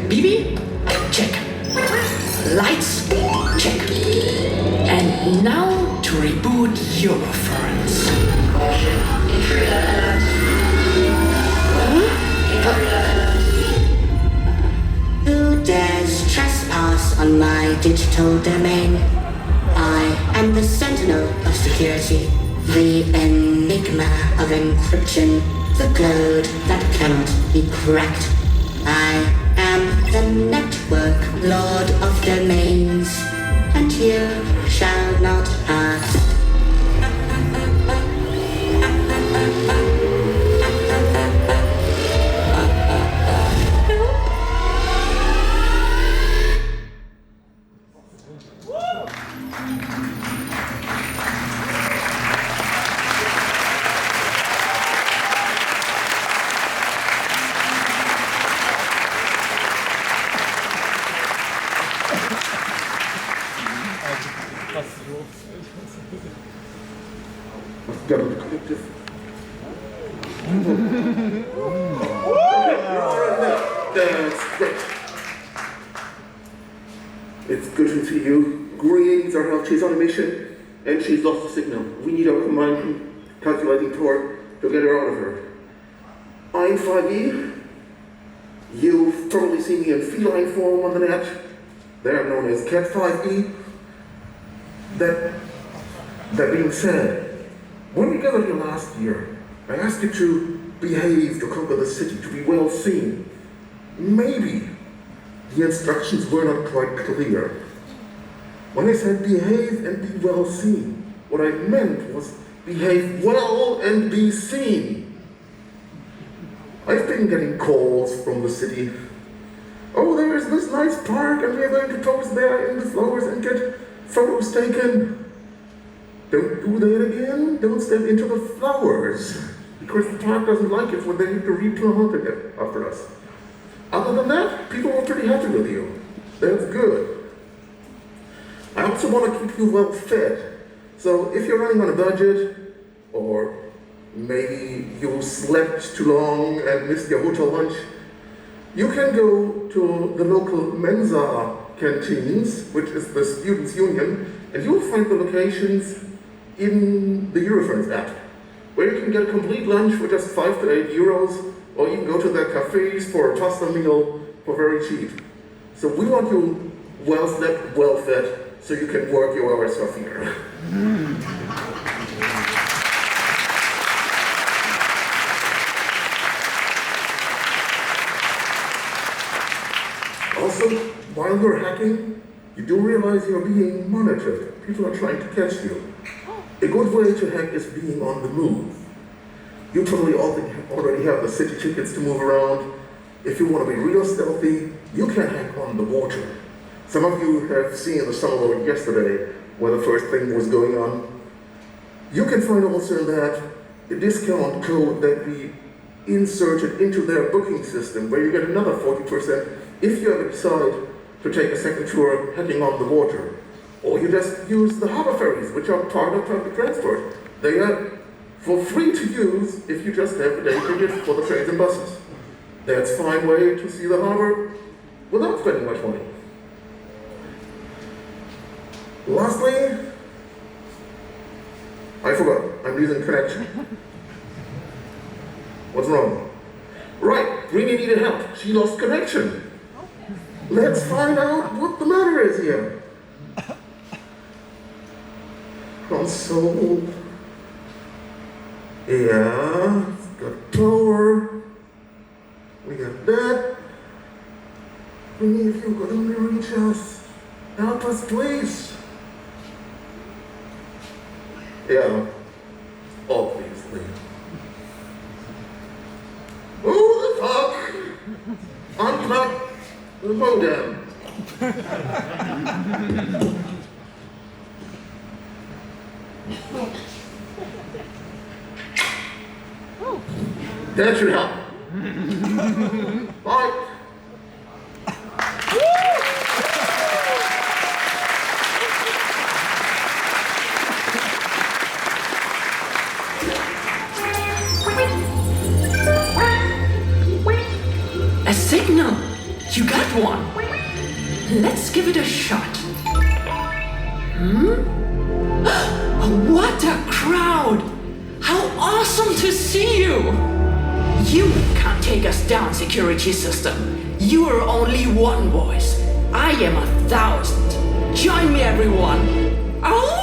BB? Check. Lights? Check. And now to reboot Eurofurence. Who dares trespass on my digital domain? I am the sentinel of security, the enigma of encryption, the code that cannot be cracked. I am the network lord of domains, and you shall not ask. That's great. It's good to see you. Greetings, our help. She's on a mission, and she's lost the signal. We need our combined calculating tour to get her out of her. I'm 5E. You've probably seen me in feline form on the net. They're known as Cat 5E. That being said, when we gathered here last year, I asked you to behave to conquer the city, to be well seen. Maybe the instructions were not quite clear. When I said behave and be well seen, what I meant was behave well and be seen. I've been getting calls from the city. Oh, there is this nice park and we are going to pose there in the flowers and get photos taken. Don't do that again. Don't step into the flowers. Because the park doesn't like it when they have to replant it after us. Other than that, people are pretty happy with you. That's good. I also want to keep you well fed. So if you're running on a budget, or maybe you slept too long and missed your hotel lunch, you can go to the local Mensa canteens, which is the Students' Union, and you'll find the locations in the Eurofurence app, where you can get a complete lunch for just 5 to 8 euros, or you can go to their cafes for a pasta meal for very cheap. So we want you well slept, well fed, so you can work your hours off here. Also, while you're hacking, you do realize you're being monitored. People are trying to catch you. A good way to hack is being on the move. You probably already have the city tickets to move around. If you want to be real stealthy, you can hack on the water. Some of you have seen the summer boat yesterday, where the first thing was going on. You can find also in that a discount code that we inserted into their booking system, where you get another 40% if you ever decide to take a second tour hacking on the water. Or you just use the harbor ferries, which are part of public transport. They are for free to use if you just have a day ticket for the trains and buses. That's a fine way to see the harbor without spending much money. Lastly, I forgot, I'm losing connection. What's wrong? Right, Rini needed help. She lost connection. Let's find out what the matter is here. Console. Yeah, it's got power. We got that. Rini, if you could only reach us, help us, please. Yeah, obviously. Who the fuck? Unplug the modem. That should help. Bye. A signal! You got one. Let's give it a shot. What a crowd! How awesome to see you! You can't take us down, security system. You are only one voice. I am 1,000. Join me, everyone. Oh!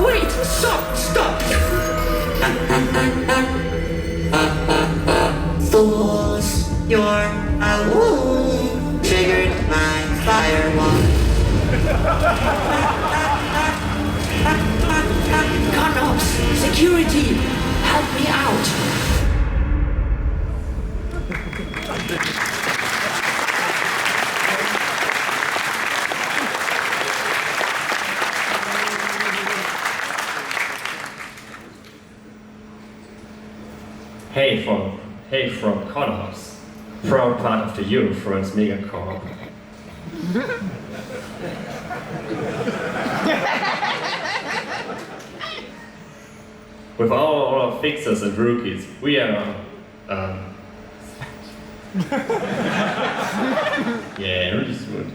Wait! Stop! Fools, your triggered my firewall. Conops, security, help me out. Hey from Conops, proud part of the Eurofurence megacorp. With all our fixers and rookies, we are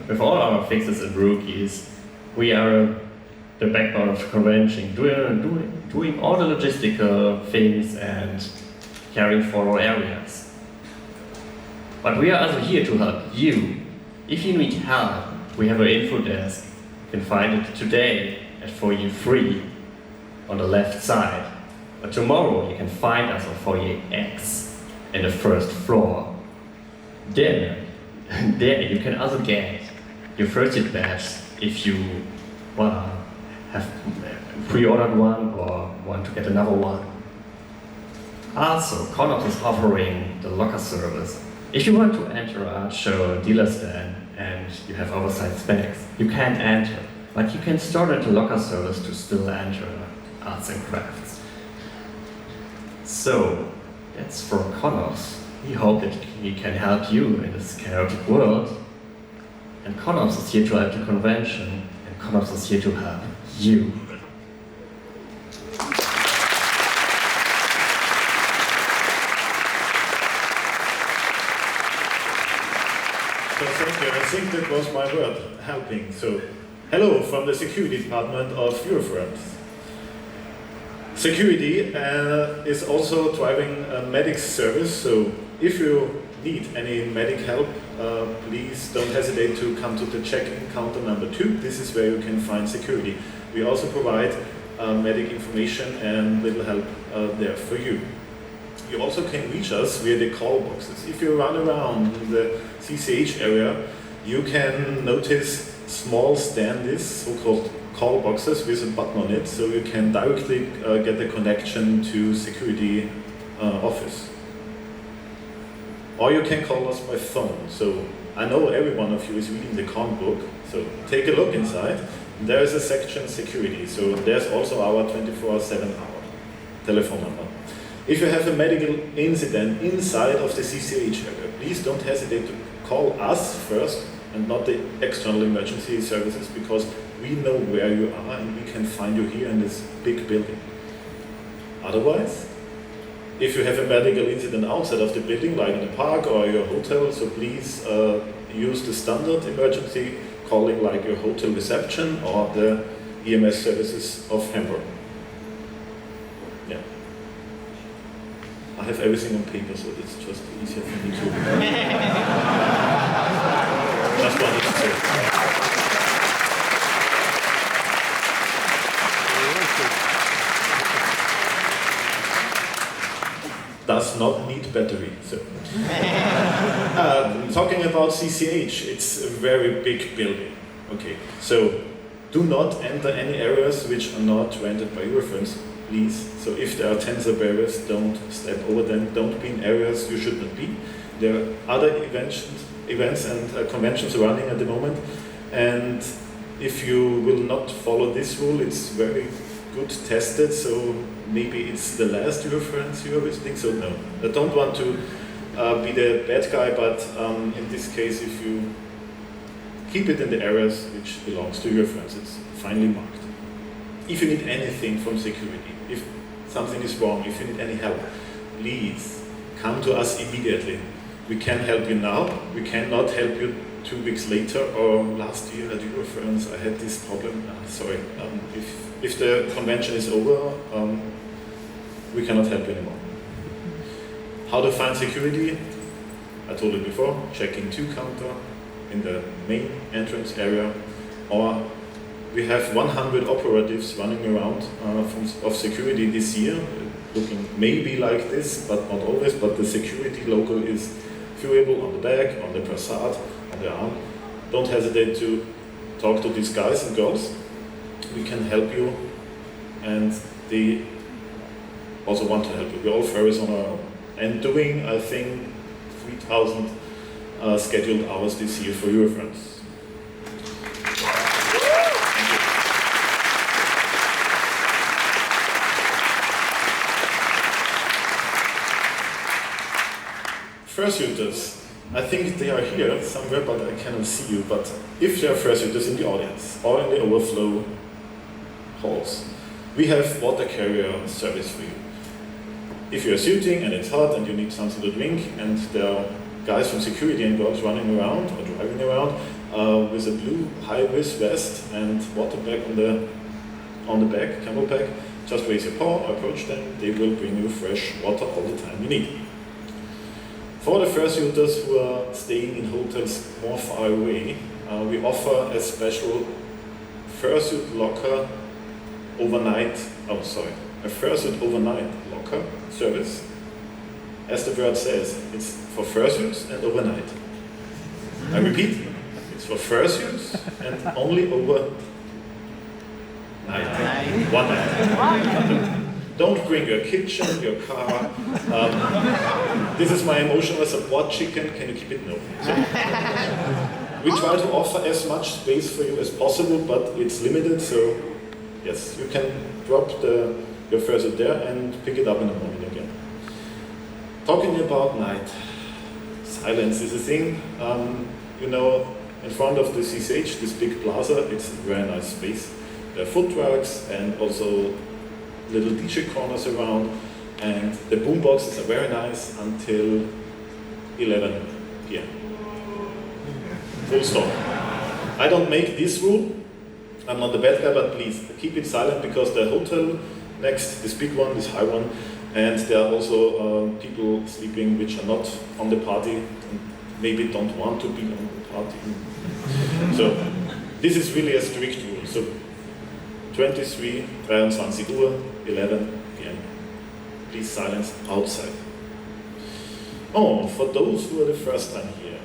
with all our fixers and rookies, we are the backbone of the convention, doing all the logistical things and caring for all areas. But we are also here to help you. If you need help, we have an info desk. You can find it today at foyer 3 on the left side. But tomorrow you can find us on foyer X in the first floor. There you can also get your Fursuit badge if you have pre-ordered one or want to get another one. Also, Conops is offering the locker service. If you want to enter a show dealer stand and you have oversized bags, you can't enter, but you can store it in the locker service to still enter arts and crafts. So, that's for Conops. We hope that we can help you in this chaotic world. And Conops is here to help the convention, and Conops is here to help you. So thank you. I think that was my word, helping. So, hello from the security department of Eurofurence. Security is also driving a medic service, so if you need any medic help, please don't hesitate to come to the check-in counter number 2. This is where you can find security. We also provide medic information and little help there for you. You also can reach us via the call boxes. If you run around in the CCH area, you can notice small standees, so-called call boxes with a button on it, so you can directly get the connection to security office. Or you can call us by phone. So I know every one of you is reading the con book, so take a look inside. There is a section security, so there's also our 24/7 hour telephone number. If you have a medical incident inside of the CCH area, please don't hesitate to call us first and not the external emergency services, because we know where you are and we can find you here in this big building. Otherwise, if you have a medical incident outside of the building, like in the park or your hotel, so please use the standard emergency calling, like your hotel reception or the EMS services of Hamburg. Yeah. I have everything on paper, so it's just easier for me to. Just wanted to say. Does not need battery. So. Talking about CCH, it's a very big building. Okay, so do not enter any areas which are not rented by Eurofurence, please. So if there are tensor barriers, don't step over them. Don't be in areas you should not be. There are other events and conventions running at the moment, and if you will not follow this rule, it's very good tested, so maybe it's the last Eurofurence you are visiting, so no. I don't want to be the bad guy, but in this case, if you keep it in the areas which belongs to Eurofurence. It's finely marked. If you need anything from security, if something is wrong, if you need any help, please come to us immediately. We can help you now, we cannot help you 2 weeks later, or last year at Eurofurence I had this problem. Sorry, if the convention is over, we cannot help you anymore. How to find security? I told you before, check-in 2 counter in the main entrance area, or we have 100 operatives running around of security this year, looking maybe like this, but not always, but the security logo is viewable on the back, on the brassard, on the arm. Don't hesitate to talk to these guys and girls. We can help you, and they also want to help you. We're all furries on our own. And doing, I think, 3,000 scheduled hours this year for Eurofurence. Fursuiters, I think they are here somewhere, but I cannot see you. But if there are fursuiters in the audience or in the overflow halls, we have water carrier service for you. If you're suiting and it's hot and you need something to drink, and there are guys from security and girls running around or driving around with a blue high-vis vest and water bag on the back, camel back, just raise your paw, approach them, they will bring you fresh water all the time you need. For the fursuiters who are staying in hotels more far away, we offer a special fursuit locker overnight, a fursuit overnight locker service. As the word says, it's for fursuits and overnight. I repeat, it's for fursuits and only overnight. One night. Don't bring your kitchen, your car. This is my emotional support chicken. Can you keep it? No. So, we try to offer as much space for you as possible, but it's limited. So yes, you can drop your fursuit there and pick it up in the morning again. Talking about night, silence is a thing. You know, in front of the CCH, this big plaza, it's a very nice space. There are food trucks and also little DJ corners around, and the boomboxes are very nice until 11 p.m. Full stop. I don't make this rule. I'm not the bad guy, but please keep it silent, because the hotel next, this big one, this high one, and there are also people sleeping which are not on the party and maybe don't want to be on the party. So this is really a strict rule. So 23 Uhr, 11 p.m. Please silence outside. Oh, for those who are the first time here,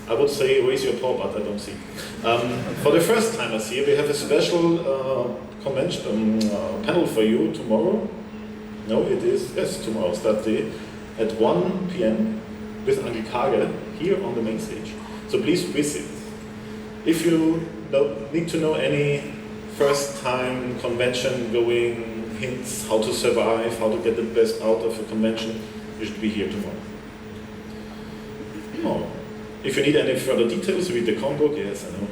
I would say raise your paw, but I don't see. For the first timers here, we have a special panel for you tomorrow. No, it is, yes, tomorrow, Saturday, at 1 p.m. with Angel Kage here on the main stage. So please visit. If you need to know any first time convention going hints, how to survive, how to get the best out of a convention, you should be here tomorrow. Oh. If you need any further details, read the combo. Yes, I know.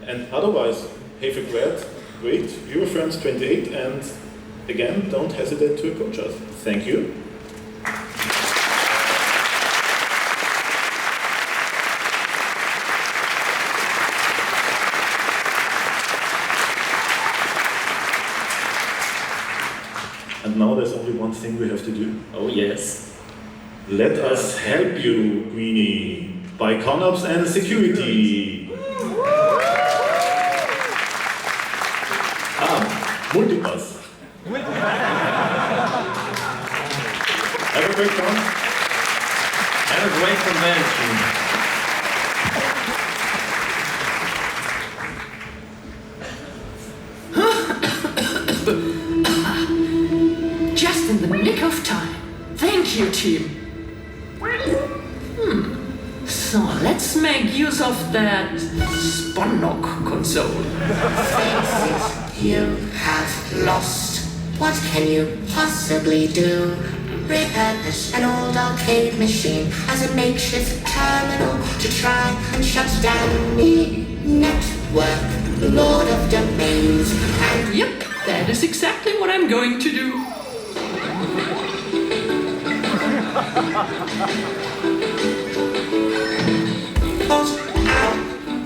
And otherwise, have a great Eurofurence 28, and again, don't hesitate to approach us. Thank you. And now there's only one thing we have to do. Oh yes. Let us help you, Greenie, by Conops and security. Multipass. Have a great time. Have a great convention. Just in the nick of time. Thank you, team. So let's make use of that Sponnok console. Faces you have lost. What can you possibly do? repurpose an old arcade machine as a makeshift terminal to try and shut down the network, Lord of Domains, and Yep, that is exactly what I'm going to do.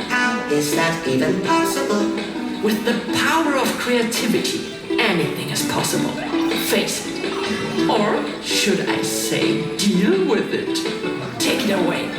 How is that even possible? With the power of creativity, anything is possible. Face it. Or should I say, deal with it? Take it away.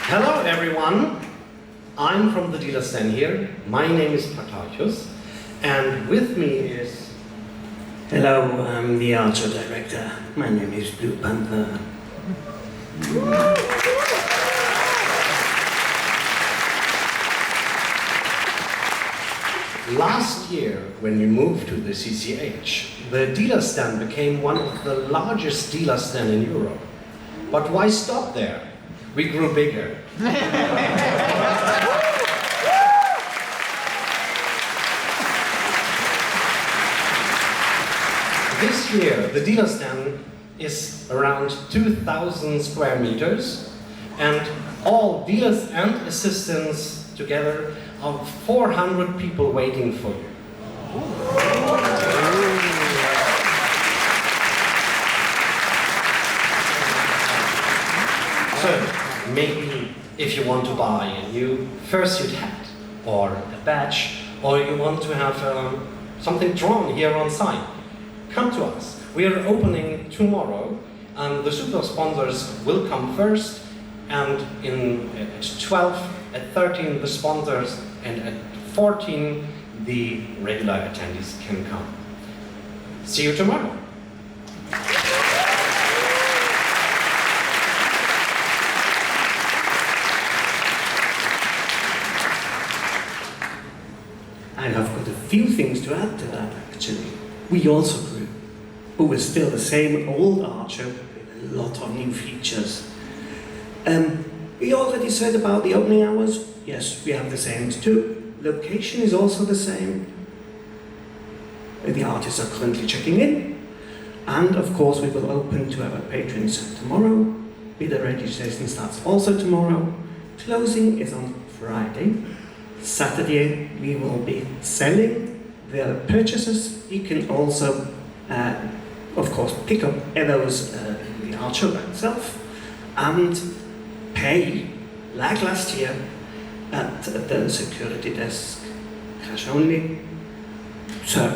Hello everyone, I'm from the dealer stand here. My name is Patarchus, and with me is... Hello, I'm the Archer Director. My name is Blue Panther. Last year, when we moved to the CCH, the dealer stand became one of the largest dealer stands in Europe. But why stop there? We grew bigger. This year, the dealer stand is around 2,000 square meters, and all dealers and assistants together are 400 people waiting for you. So, maybe if you want to buy a new Fursuit hat, or a badge, or you want to have something drawn here on site, come to us. We are opening tomorrow, and the super sponsors will come first, and at 12, at 13 the sponsors, and at 14 the regular attendees can come. See you tomorrow. I have got a few things to add to that, actually. We also grew, but we're still the same old Archer with a lot of new features. We already said about the opening hours. Yes, we have the same too. Location is also the same. The artists are currently checking in. And of course we will open to our patrons tomorrow. Bidder registration starts also tomorrow. Closing is on Friday. Saturday we will be selling the purchases. You can also, of course, pick up those in the Archer itself and pay, like last year, at the security desk, cash only. So,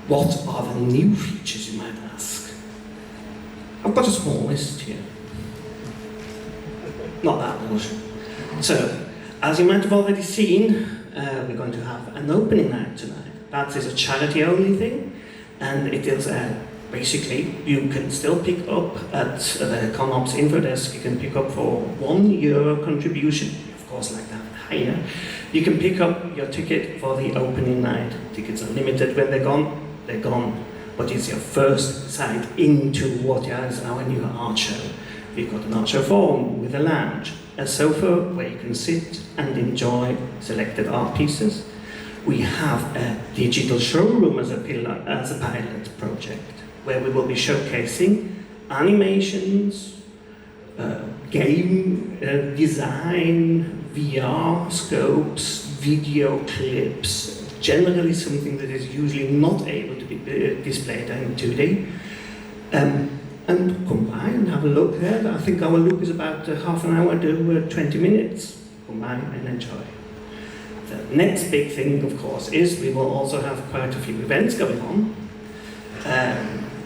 what are the new features, you might ask? I've got a small list here. Not that much. So, as you might have already seen, we're going to have an opening night tonight. That is a charity-only thing, and it is basically, you can still pick up at the Conops info desk. You can pick up for €1 contribution, of course, like that higher. You can pick up your ticket for the opening night. Tickets are limited. When they're gone. But it's your first sight into what is our new art show. We've got an art show forum with a lounge, a sofa where you can sit and enjoy selected art pieces. We have a digital showroom as a pilot project, where we will be showcasing animations, game design, VR scopes, video clips, generally something that is usually not able to be displayed in 2D. And come by and have a look there. I think our look is about half an hour to 20 minutes. Come by and enjoy. The next big thing, of course, is we will also have quite a few events going on.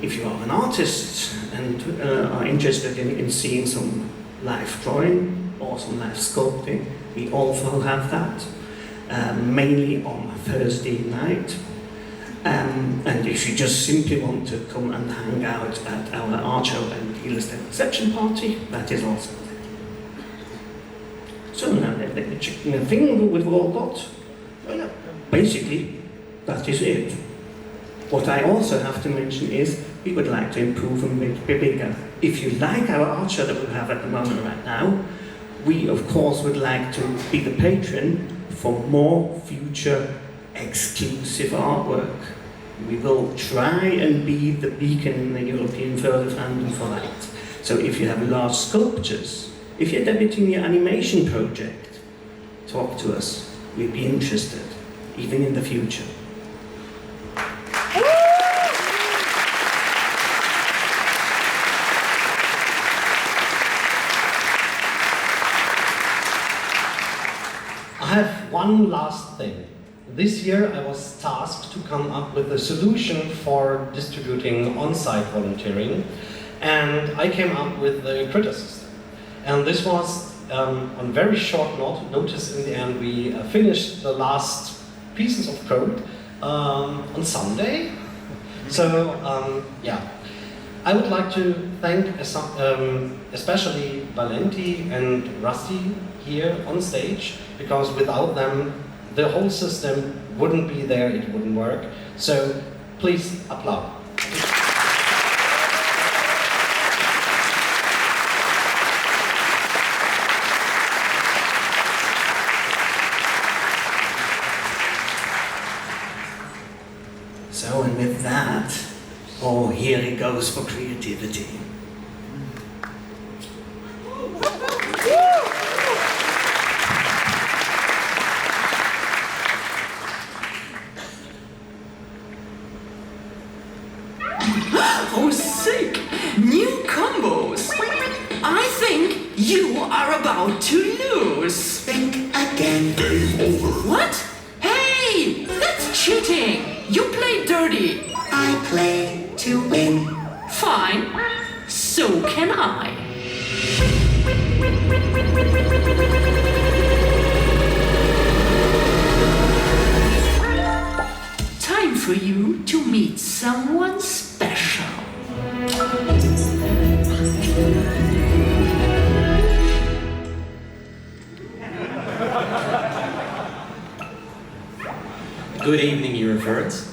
If you are an artist and are interested in seeing some live drawing or some live sculpting, we also have that, mainly on Thursday night. And if you just simply want to come and hang out at our art show and illustrate reception party, that is also there. So now the thing that we've all got, well, basically, that is it. What I also have to mention is we would like to improve and make it bigger. If you like our art show that we have at the moment right now, we of course would like to be the patron for more future exclusive artwork. We will try and be the beacon in the European further fandom for that. So if you have large sculptures, if you're debuting your animation project, talk to us. We'd be interested, even in the future. I have one last thing. This year I was tasked to come up with a solution for distributing on-site volunteering, and I came up with the critter system. And this was on very short notice. In the end, we finished the last pieces of code on Sunday. So yeah, I would like to thank especially Valenti and Rusty here on stage, because without them the whole system wouldn't be there, it wouldn't work. So please applaud. So, and with that, oh, here it goes for creativity. Oh, sick! New combos! I think you are about to lose! Think again. Game over. What? Hey! That's cheating! You play dirty! I play to win. Fine. So can I. Time for you to meet someone special. Good evening, Eurofurence.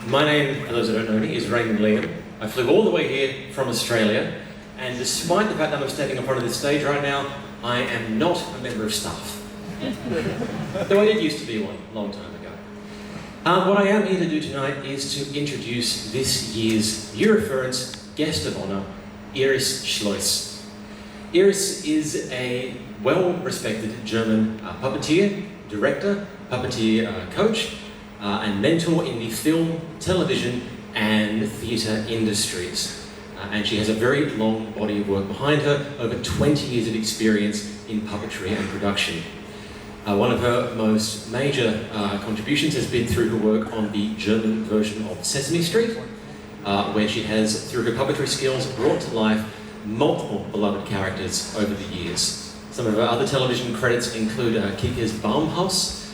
My name, for those that don't know me, is Raymond Liam. I flew all the way here from Australia, and despite the fact that I'm standing in front of this stage right now, I am not a member of staff. Though I did used to be one, a long time ago. What I am here to do tonight is to introduce this year's Eurofurence guest of honour, Iris Schloss. Iris is a well-respected German puppeteer, director, puppeteer coach, and mentor in the film, television, and theatre industries. And she has a very long body of work behind her, over 20 years of experience in puppetry and production. One of her most major contributions has been through her work on the German version of Sesame Street, where she has, through her puppetry skills, brought to life multiple beloved characters over the years. Some of her other television credits include Kiker's Baumhaus,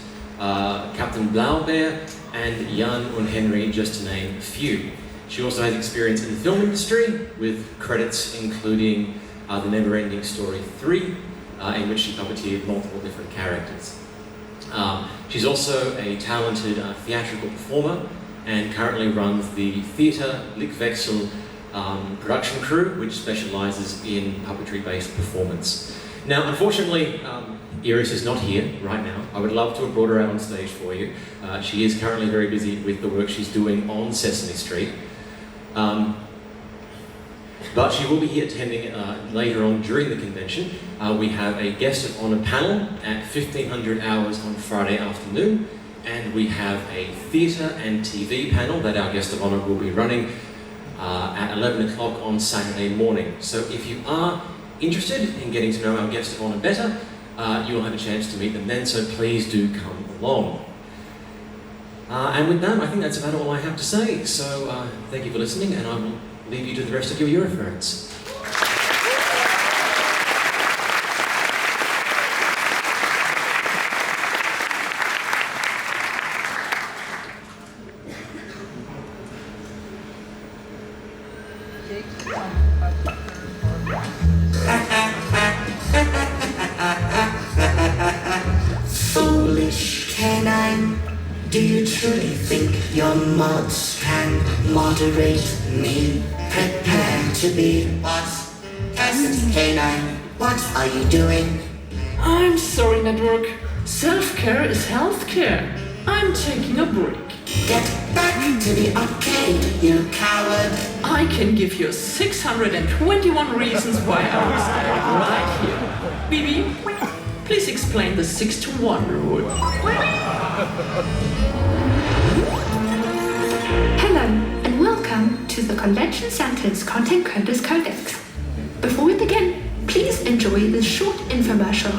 Captain Blaubeer, and Jan und Henry, just to name a few. She also has experience in the film industry, with credits including The Neverending Story 3, in which she puppeteered multiple different characters. She's also a talented theatrical performer and currently runs the Theatre Lichtwechsel production crew, which specialises in puppetry-based performance. Now, unfortunately, Iris is not here right now. I would love to have brought her out on stage for you. She is currently very busy with the work she's doing on Sesame Street. But she will be here attending later on during the convention. We have a guest of honour panel at 1500 hours on Friday afternoon, and we have a theatre and TV panel that our guest of honour will be running at 11 o'clock on Saturday morning. So if you are interested in getting to know our guest of honour better, you will have a chance to meet them then, so please do come along. And with that, I think that's about all I have to say. So thank you for listening, and I will leave you to the rest of your Eurofurence. Foolish canine, do you truly think your mods can moderate me. Prepare to be what? Fursuit Canine, what are you doing? I'm sorry, Network. Self-care is healthcare. I'm taking a break. Get back to the arcade, you coward. I can give you 621 reasons why I will stay right here. Bibi, please explain the 6-to-1 rule. Hello, and welcome to the Convention Center's Content Coders Codex. Before we begin, please enjoy this short infomercial.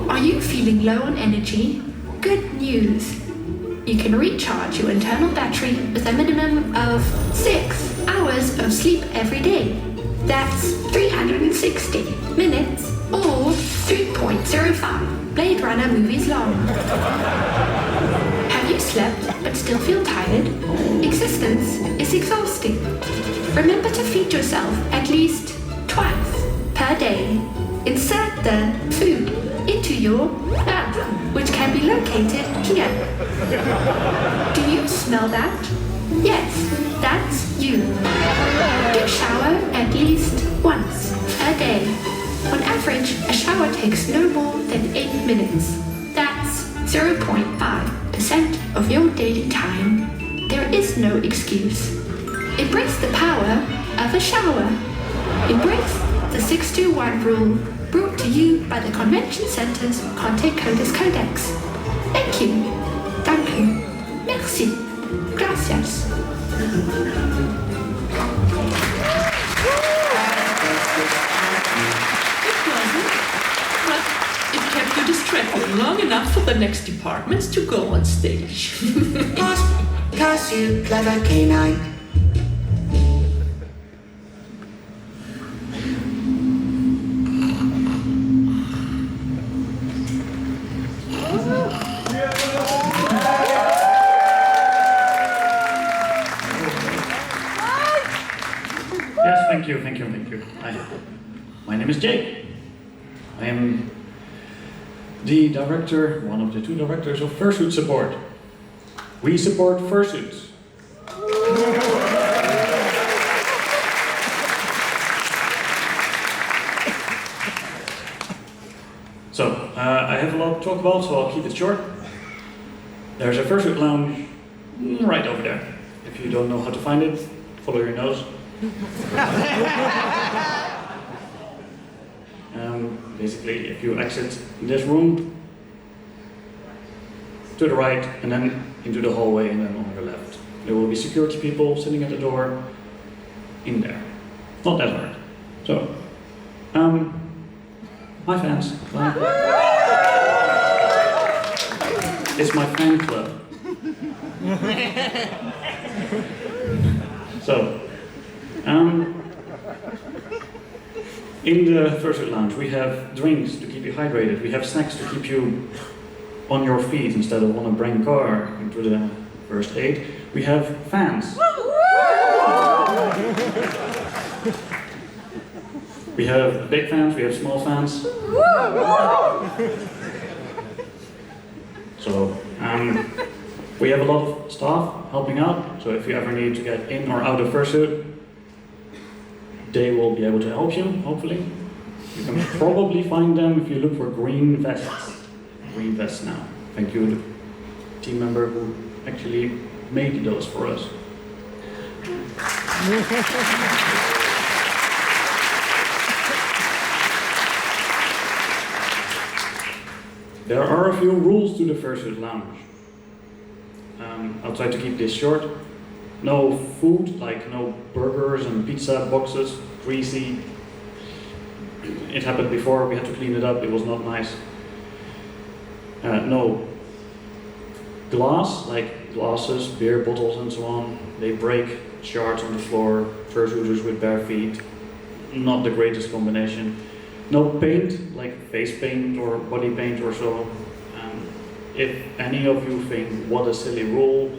Are you feeling low on energy? Good news! You can recharge your internal battery with a minimum of 6 hours of sleep every day. That's 360 minutes or 3.05 Blade Runner movies long. Have you slept but still feel tired? Existence is exhausting. Remember to feed yourself at least twice per day. Insert the food into your mouth, which can be located here. Do you smell that? Yes, that's you. Do shower at least once a day. On average, a shower takes no more than 8 minutes. That's 0.5% of your daily time. There is no excuse. Embrace the power of a shower. Embrace the 6-to-1 rule, brought to you by the Convention Center's Content Coders Codex. Thank you. Danke. Merci. Gracias. It kept you distracted long enough for the next departments to go on stage. Curse you, clever canine. Yes, thank you. Hi. My name is Jake. I am the director, one of the 2 directors of Fursuit Support. We support fursuits. So, I have a lot to talk about, so I'll keep it short. There's a Fursuit lounge right over there. If you don't know how to find it, follow your nose. Basically, if you exit this room, to the right, and then into the hallway, and then on the left, there will be security people sitting at the door in there. Not that hard. So, hi fans. Bye. It's my fan club. So, in the Fursuit lounge, we have drinks to keep you hydrated. We have snacks to keep you on your feet instead of on a brain car into the first aid. We have fans. We have big fans, we have small fans. So, we have a lot of staff helping out. So if you ever need to get in or out of Fursuit, they will be able to help you, hopefully. You can probably find them if you look for green vests. Green vests now. Thank you to the team member who actually made those for us. There are a few rules to the Fursuit lounge. I'll try to keep this short. No food, like no burgers and pizza boxes, greasy. It happened before, we had to clean it up, it was not nice. No glass, like glasses, beer bottles and so on. They break, shards on the floor, fursuiters with bare feet. Not the greatest combination. No paint, like face paint or body paint or so. If any of you think, what a silly rule,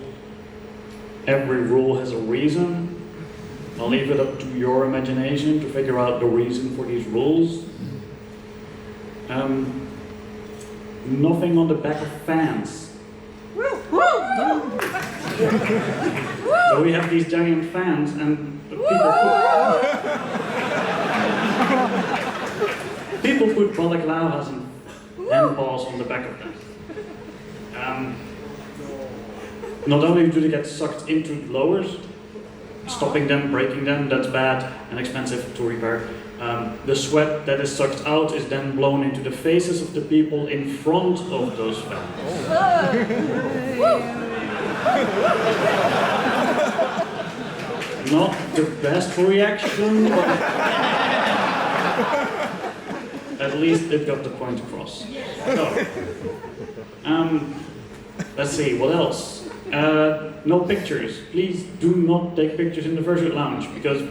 every rule has a reason. I'll leave it up to your imagination to figure out the reason for these rules. Nothing on the back of fans. So we have these giant fans, and people put balaclavas and handballs on the back of them. Not only do they get sucked into blowers, stopping them, breaking them, that's bad and expensive to repair. The sweat that is sucked out is then blown into the faces of the people in front of those fans. Not the best reaction, but at least it got the point across. So, let's see, what else? No pictures. Please do not take pictures in the Fursuit lounge, because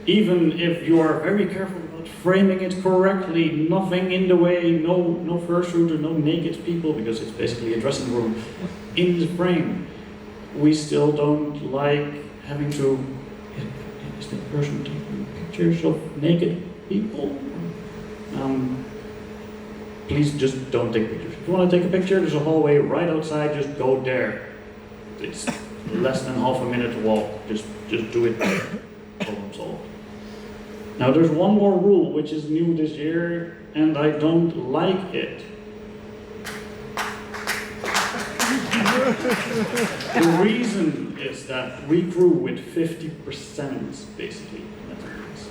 even if you are very careful about framing it correctly, nothing in the way, no fursuit or no naked people, because it's basically a dressing room, in the frame, we still don't like having to. Is that person taking pictures of naked people? Please just don't take pictures. If you want to take a picture, there's a hallway right outside, just go there. It's less than half a minute walk, just do it. Problem solved. Now there's one more rule which is new this year, and I don't like it. The reason is that we grew with 50% basically in attendance.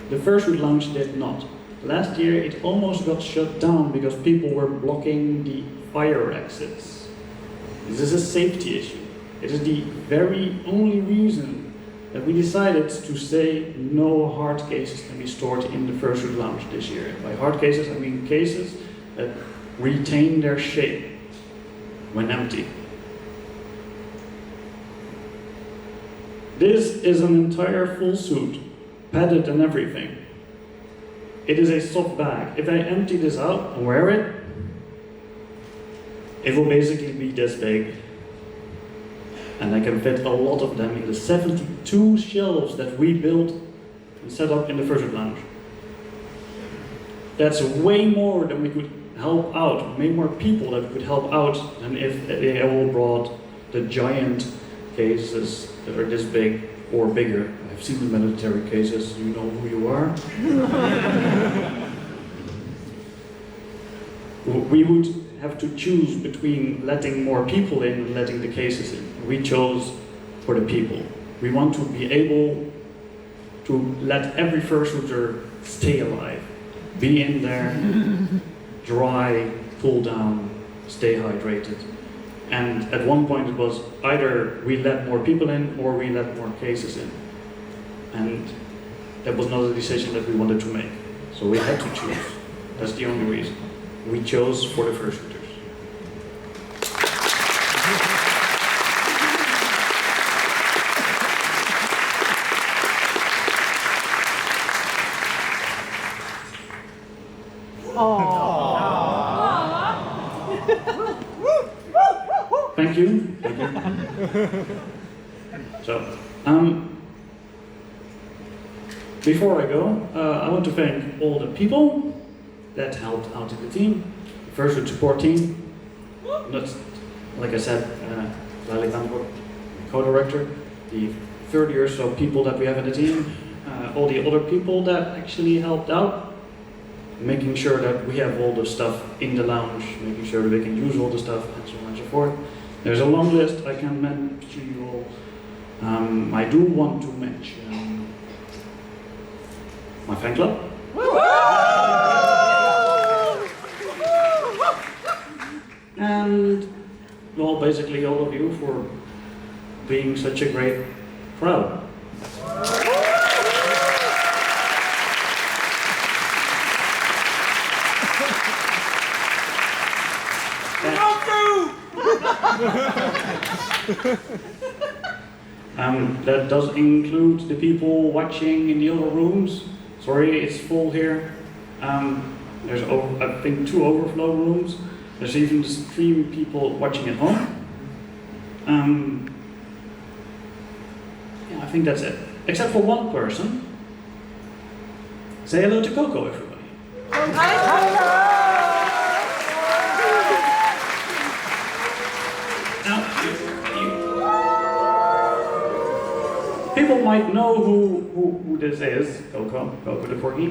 The Fursuit lounge did not. Last year it almost got shut down because people were blocking the fire exits. This is a safety issue. It is the very only reason that we decided to say no hard cases can be stored in the Fursuit lounge this year. By hard cases, I mean cases that retain their shape when empty. This is an entire full suit, padded and everything. It is a soft bag. If I empty this out and wear it, it will basically be this big. And I can fit a lot of them in the 72 shelves that we built and set up in the Fursuit lounge. That's way more than we could help out, way more people that we could help out than if they all brought the giant cases that are this big or bigger. I've seen the military cases, you know who you are. We would have to choose between letting more people in and letting the cases in. We chose for the people. We want to be able to let every fursuiter stay alive, be in there, dry, cool down, stay hydrated. And at one point it was either we let more people in or we let more cases in. And that was not a decision that we wanted to make. So we had to choose. That's the only reason. We chose for the fursuiters. Thank you. Thank you. So, before I go, I want to thank all the people that helped out in the team, the Fursuit support team. That's, like I said, Hamburg, co-director, the 30 or so people that we have in the team, all the other people that actually helped out, making sure that we have all the stuff in the lounge, making sure that we can use all the stuff, and so on and so forth. There's a long list, I can mention you all. I do want to mention my fan club. And, well, basically all of you for being such a great crowd. That does include the people watching in the other rooms. Sorry, it's full here. There's, I think, 2 overflow rooms. There's even the stream people watching at home. Yeah, I think that's it. Except for one person. Say hello to Coco, everybody. Now, might know who this is, Coco the Corgi.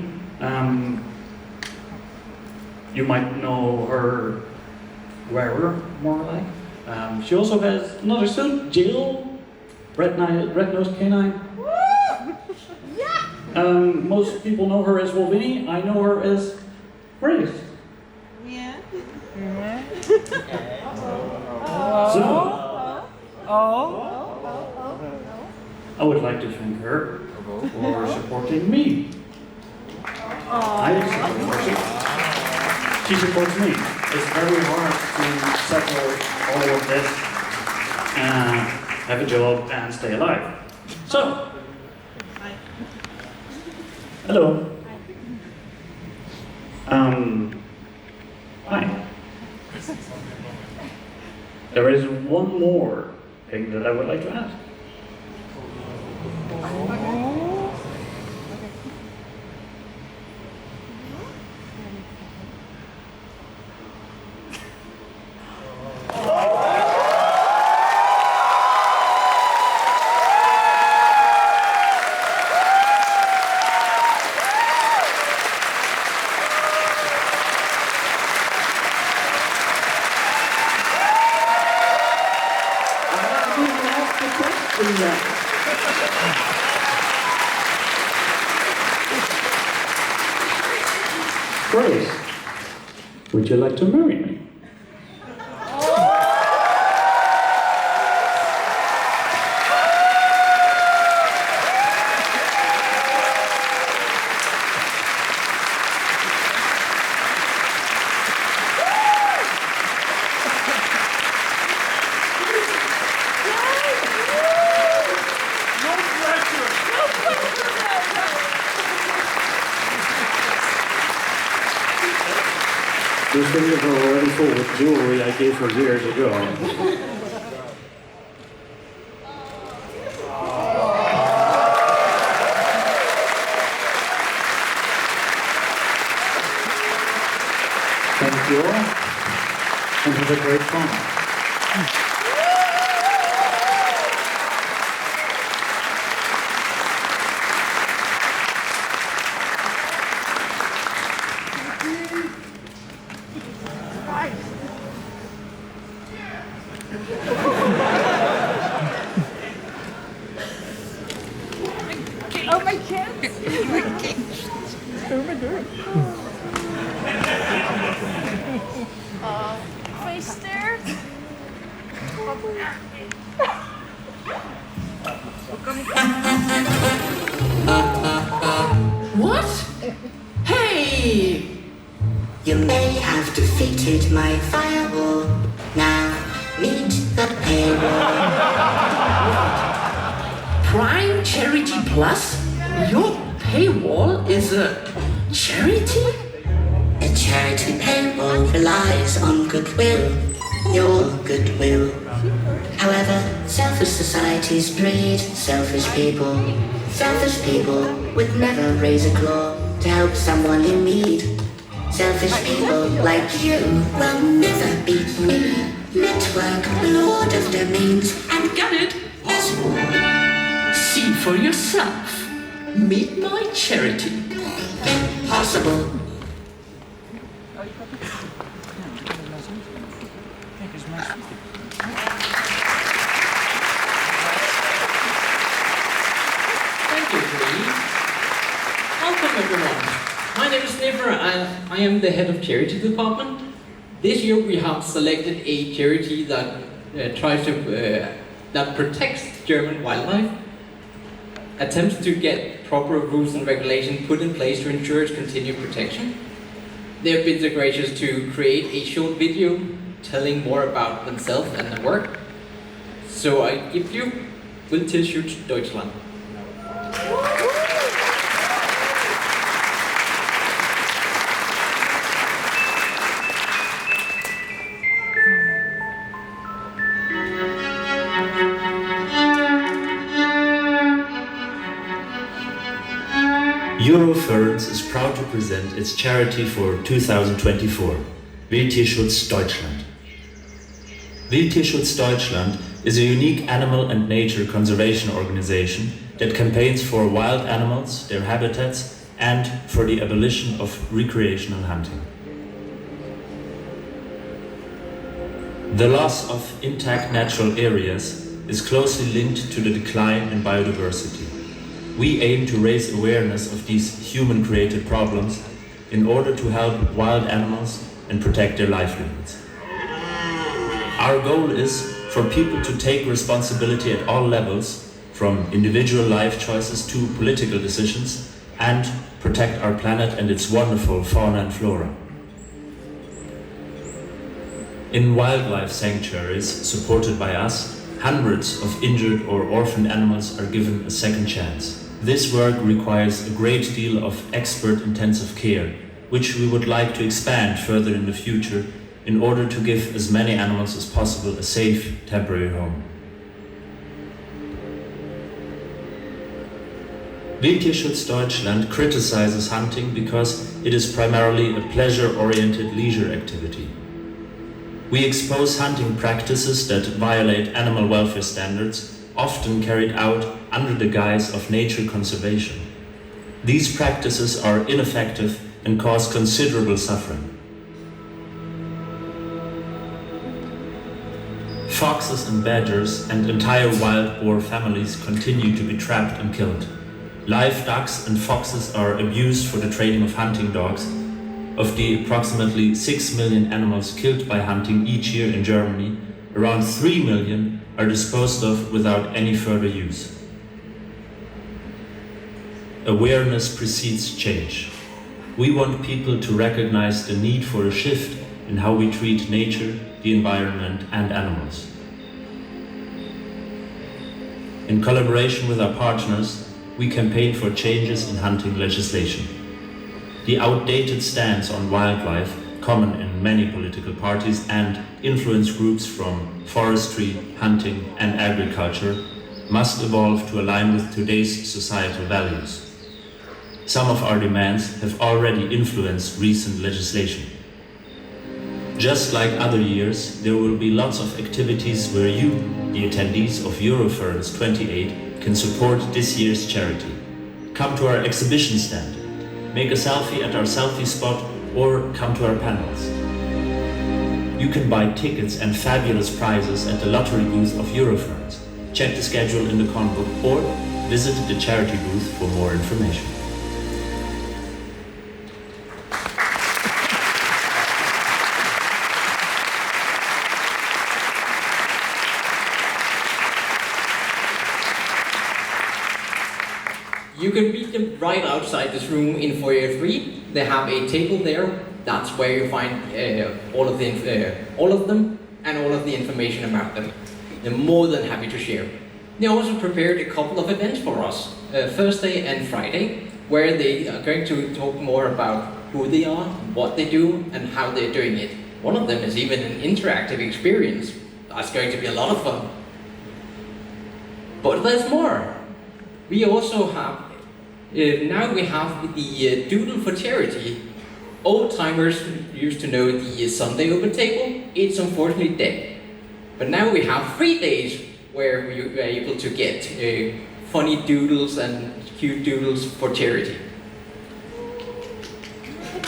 You might know her wearer, more like. She also has another suit, Jill, red-nosed canine. Most people know her as Wolvini. I know her as Grace. Yeah. So, I would like to thank her for supporting me. I support her. She supports me. It's very hard to settle all of this, have a job, and stay alive. So, hello. Hi. There is one more thing that I would like to ask. Grace, would you like to marry me? This thing is already full with jewelry I gave her years ago. Thank you all, and have a great fun. Oh, my kids! Oh, my God. Face there. What? Hey! You may have defeated my firewall. Now, meet the paywall. Prime Charity Plus? Your paywall is a charity? A charity paywall relies on goodwill, your goodwill. However, selfish societies breed selfish people. Selfish people would never raise a claw to help someone in need. Selfish people like you will never beat me. Network, lord of domains, and got it. See for yourself. Meet my charity. Impossible. Thank you, Lee. Welcome, everyone. My name is Never, and I am the head of charity department. This year we have selected a charity that that protects German wildlife, attempts to get proper rules and regulations put in place to ensure its continued protection. They have been so gracious to create a short video telling more about themselves and their work. So I give you Fursuit Deutschland. Eurofurence is proud to present its charity for 2024, Wildtierschutz Deutschland. Wildtierschutz Deutschland is a unique animal and nature conservation organization It campaigns for wild animals, their habitats, and for the abolition of recreational hunting. The loss of intact natural areas is closely linked to the decline in biodiversity. We aim to raise awareness of these human-created problems in order to help wild animals and protect their livelihoods. Our goal is for people to take responsibility at all levels, from individual life choices to political decisions, and protect our planet and its wonderful fauna and flora. In wildlife sanctuaries supported by us, hundreds of injured or orphaned animals are given a second chance. This work requires a great deal of expert-intensive care, which we would like to expand further in the future in order to give as many animals as possible a safe, temporary home. Wildtierschutz Deutschland criticizes hunting because it is primarily a pleasure-oriented leisure activity. We expose hunting practices that violate animal welfare standards, often carried out under the guise of nature conservation. These practices are ineffective and cause considerable suffering. Foxes and badgers and entire wild boar families continue to be trapped and killed. Live ducks and foxes are abused for the training of hunting dogs. Of the approximately 6 million animals killed by hunting each year in Germany, around 3 million are disposed of without any further use. Awareness precedes change. We want people to recognize the need for a shift in how we treat nature, the environment, and animals. In collaboration with our partners, we campaign for changes in hunting legislation. The outdated stance on wildlife, common in many political parties and influence groups from forestry, hunting, and agriculture, must evolve to align with today's societal values. Some of our demands have already influenced recent legislation. Just like other years, there will be lots of activities where you, the attendees of Eurofurence 28, can support this year's charity. Come to our exhibition stand, make a selfie at our selfie spot, or come to our panels. You can buy tickets and fabulous prizes at the lottery booth of Eurofurence. Check the schedule in the Conbook or visit the charity booth for more information. You can meet them right outside this room in foyer 3. They have a table there. That's where you find all of them and all of the information about them. They're more than happy to share. They also prepared a couple of events for us, Thursday and Friday, where they are going to talk more about who they are, what they do, and how they're doing it. One of them is even an interactive experience. That's going to be a lot of fun. But there's more. We also have, now we have the Doodle for Charity. Old-timers used to know the Sunday open table. It's unfortunately dead. But now we have 3 days where we are able to get funny doodles and cute doodles for charity.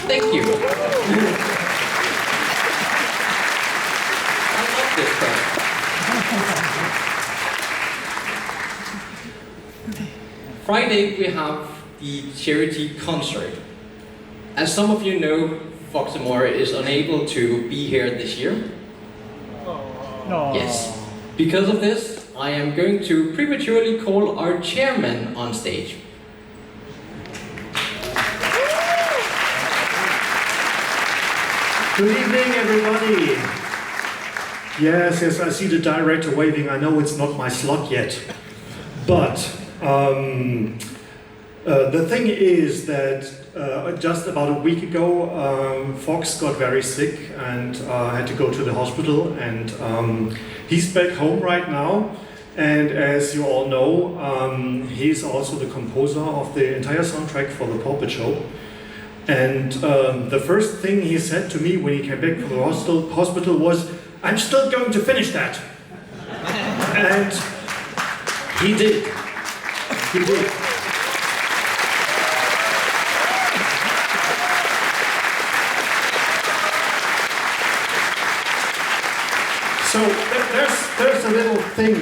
Thank you. I love this stuff. Friday we have the charity concert. As some of you know, Foxamore is unable to be here this year. No. Yes. Because of this, I am going to prematurely call our chairman on stage. Good evening, everybody. Yes, I see the director waving. I know it's not my slot yet. But the thing is that just about a week ago, Fox got very sick and had to go to the hospital, and he's back home right now. And as you all know, he's also the composer of the entire soundtrack for the Puppet Show. And the first thing he said to me when he came back from the hospital was, "I'm still going to finish that." And he did. You did. So there's a little thing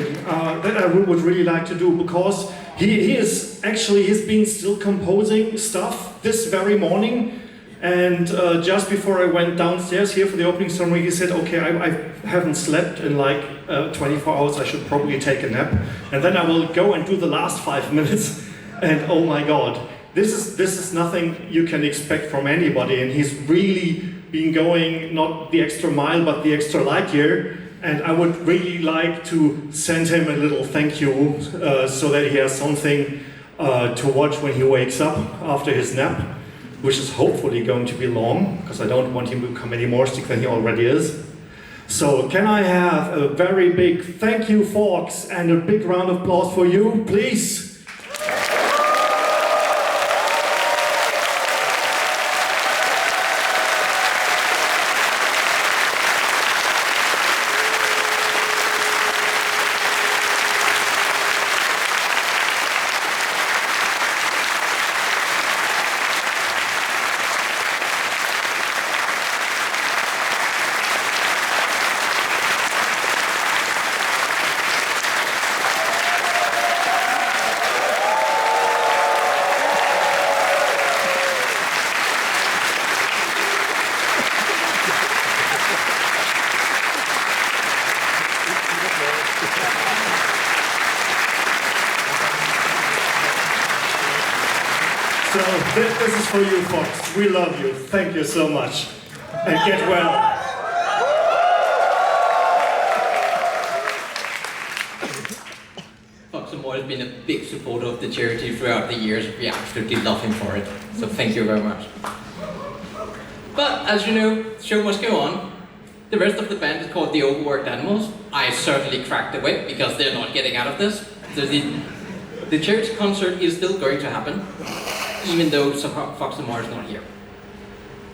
that I would really like to do, because he's been still composing stuff this very morning, and just before I went downstairs here for the opening ceremony, he said, okay, I haven't slept in like 24 hours, I should probably take a nap, and then I will go and do the last 5 minutes, and oh my god, this is nothing you can expect from anybody, and he's really been going not the extra mile but the extra light year. And I would really like to send him a little thank you so that he has something to watch when he wakes up after his nap, which is hopefully going to be long, because I don't want him to become any more sick than he already is. So can I have a very big thank you, Fox, and a big round of applause for you, please? So this is for you, Fox. We love you. Thank you so much. And get well. Fox has been a big supporter of the charity throughout the years. We absolutely love him for it. So thank you very much. But as you know, the show must go on. The rest of the band is called the Overworked Animals. I certainly cracked the whip because they're not getting out of this. So the charity concert is still going to happen, even though Fox and Mars is not here.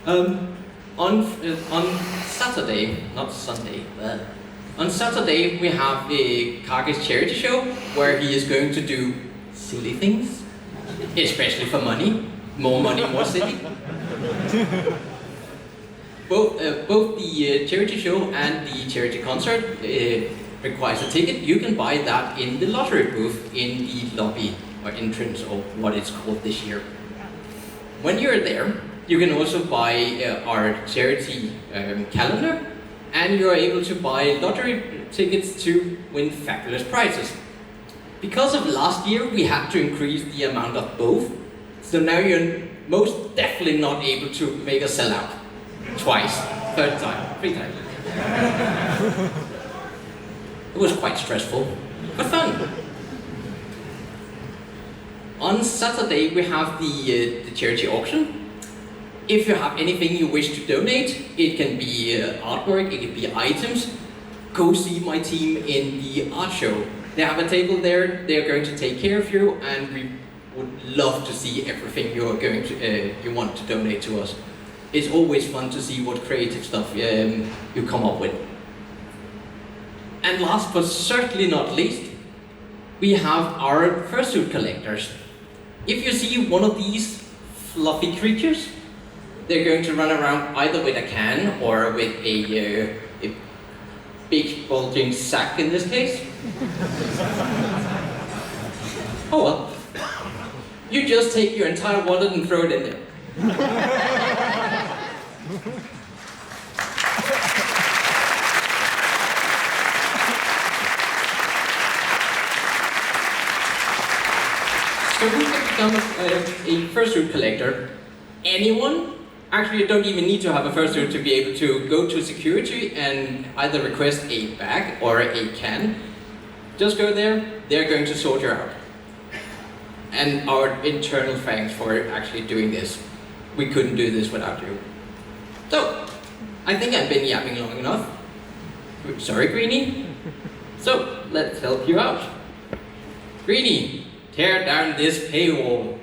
On Saturday, not Sunday, on Saturday we have a Kage's charity show where he is going to do silly things, especially for money. More money, more silly. Both the charity show and the charity concert requires a ticket. You can buy that in the lottery booth in the lobby or entrance, or what it's called this year. When you're there, you can also buy our charity calendar, and you're able to buy lottery tickets to win fabulous prizes. Because of last year, we had to increase the amount of both, so now you're most definitely not able to make a sellout. Twice, third time, 3 times. It was quite stressful, but fun. On Saturday we have the charity auction. If you have anything you wish to donate, it can be artwork, it can be items, go see my team in the art show. They have a table there, they're going to take care of you, and we would love to see everything you want to donate to us. It's always fun to see what creative stuff you come up with. And last but certainly not least, we have our Fursuit collectors. If you see one of these fluffy creatures, they're going to run around either with a can or with a big bulging sack in this case. Oh well. You just take your entire wallet and throw it in there. So who can become a Fursuit collector? Anyone? Actually, you don't even need to have a Fursuit to be able to go to security and either request a bag or a can. Just go there, they're going to sort you out. And our internal thanks for actually doing this. We couldn't do this without you. So, I think I've been yapping long enough. Sorry, Greenie. So, let's help you out. Greenie, tear down this paywall.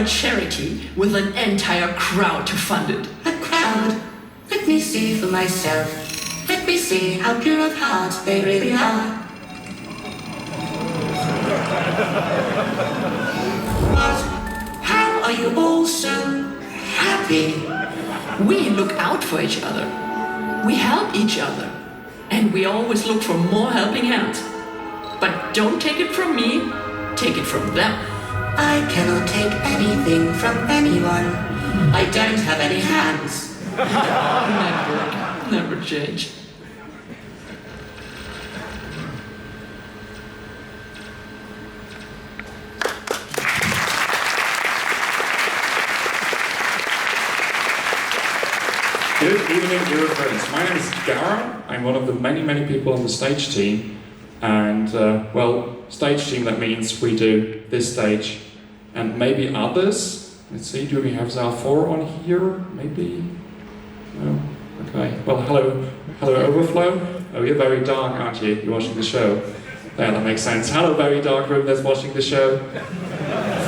a charity with an entire crowd to fund it. A crowd? Let me see for myself. Let me see how pure of heart they really are. But how are you all so happy? We look out for each other. We help each other. And we always look for more helping hands. But don't take it from me, take it from them. I cannot take anything from anyone. I don't have any hands. Never change. Good evening, Eurofurence. My name is Gara. I'm one of the many people on the stage team. And, well, stage team, that means we do this stage and maybe others. Let's see, do we have Zal4 on here? Maybe? No? Okay. Well, hello Overflow. Oh, you're very dark, aren't you? You're watching the show. Yeah, that makes sense. Hello, very dark room that's watching the show.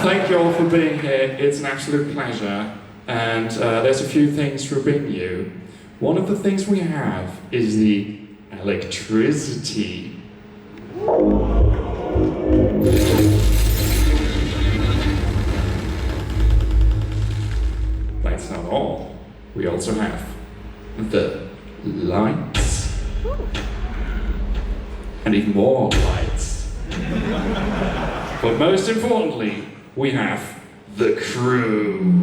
Thank you all for being here. It's an absolute pleasure. And there's a few things to bring you. One of the things we have is the electricity. That's not all. We also have the lights. And even more lights. But most importantly, we have the crew.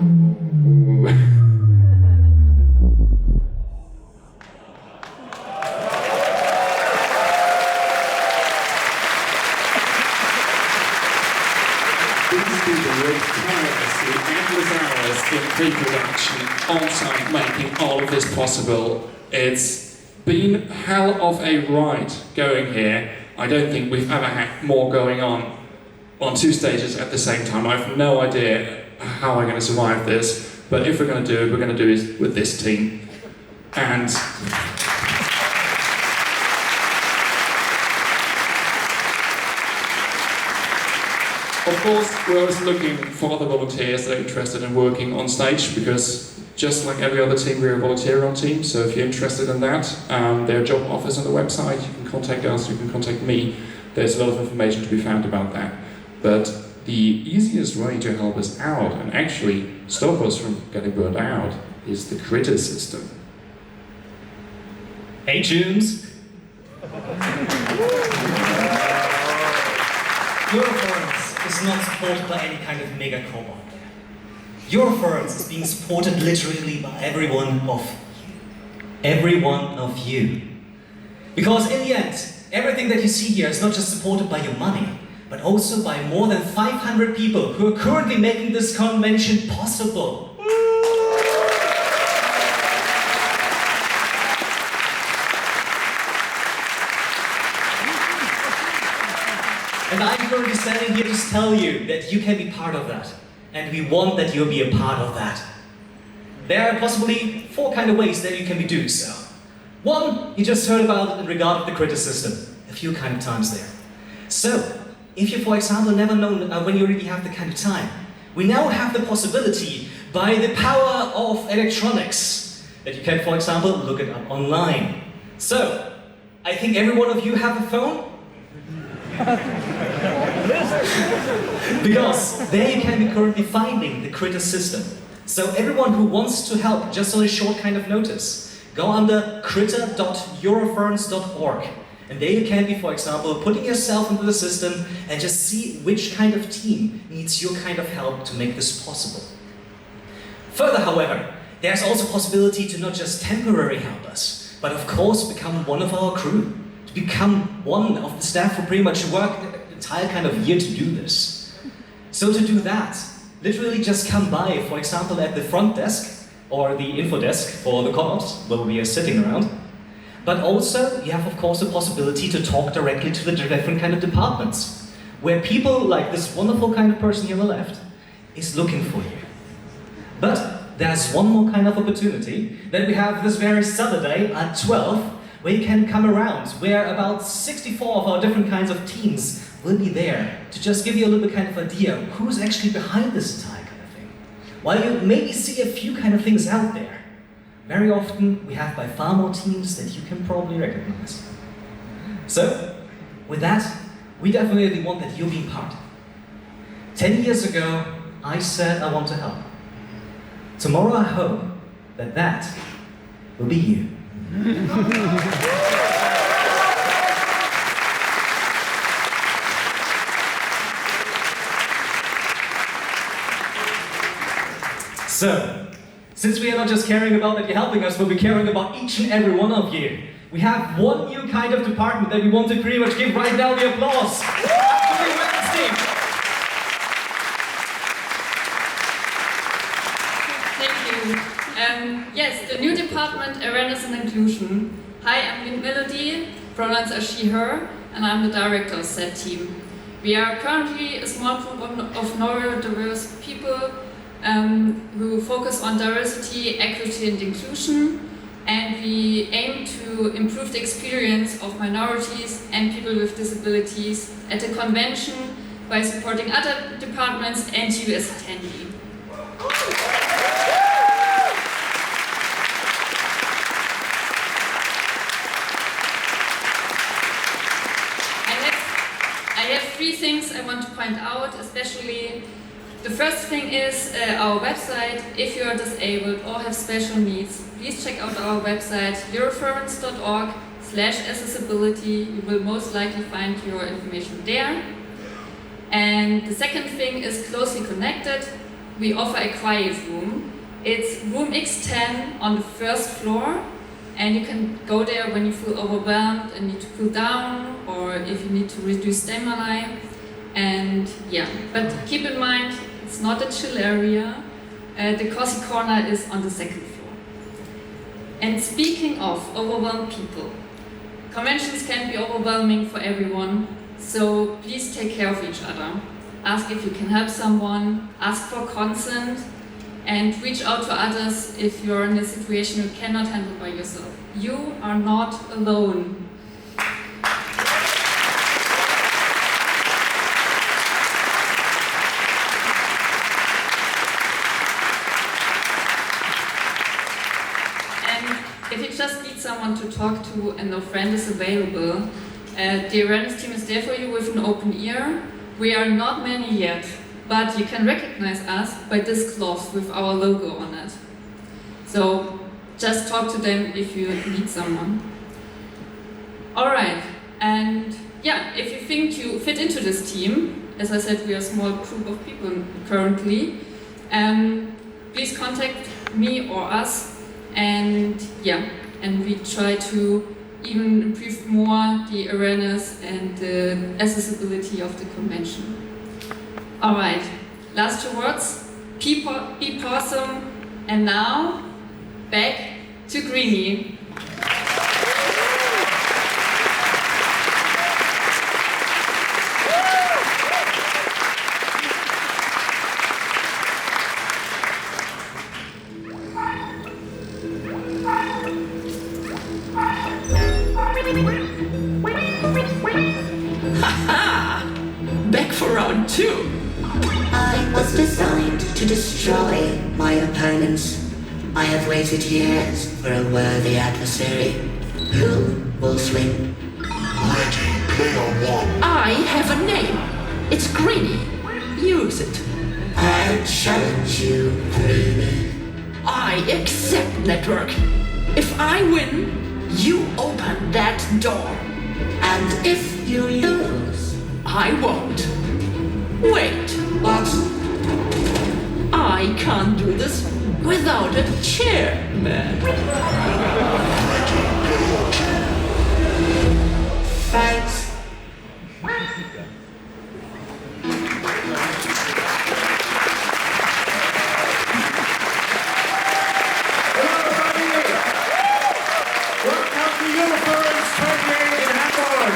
In pre-production, on-site, making all of this possible. It's been hell of a ride going here. I don't think we've ever had more going on two stages at the same time. I have no idea how I'm going to survive this, but if we're going to do it, we're going to do it with this team. And of course, we're always looking for other volunteers that are interested in working on stage, because just like every other team, we're a volunteer-run team, so if you're interested in that, there are job offers on the website. You can contact us, you can contact me. There's a lot of information to be found about that. But the easiest way to help us out and actually stop us from getting burned out is the critter system. Hey, Tunes! Eurofurence is not supported by any kind of mega cobalt. Eurofurence is being supported literally by every one of you. Every one of you. Because in the end, everything that you see here is not just supported by your money, but also by more than 500 people who are currently making this convention possible. And I'm currently standing here to tell you that you can be part of that. And we want that you'll be a part of that. There are possibly 4 kind of ways that you can be doing so. One, you just heard about in regard to the critter system, a few kind of times there. So, if you, for example, never known when you really have the kind of time, we now have the possibility, by the power of electronics, that you can, for example, look it up online. So, I think every one of you have a phone? Because there you can be currently finding the critter system. So everyone who wants to help, just on a short kind of notice, go under critter.eurofurence.org. And there you can be, for example, putting yourself into the system and just see which kind of team needs your kind of help to make this possible. Further, however, there's also possibility to not just temporarily help us, but of course become one of our crew. To become one of the staff who pretty much work the entire kind of year to do this. So to do that, literally just come by, for example, at the front desk or the info desk for the Conops, where we are sitting around. But also, you have of course the possibility to talk directly to the different kind of departments, where people like this wonderful kind of person here on the left is looking for you. But there's one more kind of opportunity that we have this very Saturday at 12, where you can come around, where about 64 of our different kinds of teams will be there to just give you a little bit kind of idea who's actually behind this entire kind of thing. while you maybe see a few kind of things out there, very often we have by far more teams that you can probably recognize. So, with that, we definitely want that you'll be part. 10 years ago, I said I want to help. Tomorrow I hope that that will be you. So, since we are not just caring about that you're helping us, but we're caring about each and every one of you, we have one new kind of department that we want to pretty much give right now the applause. Thank you. Yes, the new department, Awareness and Inclusion. Hi, I'm Melody, pronouns are she, her, and I'm the director of said team. We are currently a small group of neurodiverse people who focus on diversity, equity and inclusion, and we aim to improve the experience of minorities and people with disabilities at the convention by supporting other departments and you as attendee. I have three things I want to point out, especially. The first thing is our website. If you are disabled or have special needs, please check out our website, eurofurence.org/accessibility. You will most likely find your information there. And the second thing is closely connected. We offer a quiet room. It's room X10 on the first floor, and you can go there when you feel overwhelmed and need to cool down, or if you need to reduce stimuli. And yeah, but keep in mind, it's not a chill area. The cozy corner is on the second floor. And speaking of overwhelmed people, conventions can be overwhelming for everyone, so please take care of each other. Ask if you can help someone, ask for consent, and reach out to others if you're in a situation you cannot handle by yourself. You are not alone. If you just need someone to talk to and no friend is available, the awareness team is there for you with an open ear. We are not many yet, but you can recognize us by this cloth with our logo on it. So just talk to them if you need someone. Alright, and yeah, if you think you fit into this team, as I said, we are a small group of people currently, please contact me or us. And yeah, and we try to even improve more the awareness and the accessibility of the convention. All right, last 2 words, be awesome, and now back to Greenie. Back for round 2. I was designed to destroy my opponents. I have waited years for a worthy adversary. Who will swing? Ready, player 1. I have a name. It's Greenie. Use it. I challenge you, Greenie. I accept, Network. If I win, you open that door. And if you lose, I won't. Wait. What? I can't do this without a chairman. Thanks. Welcome to Eurofurence 28 in Hamburg.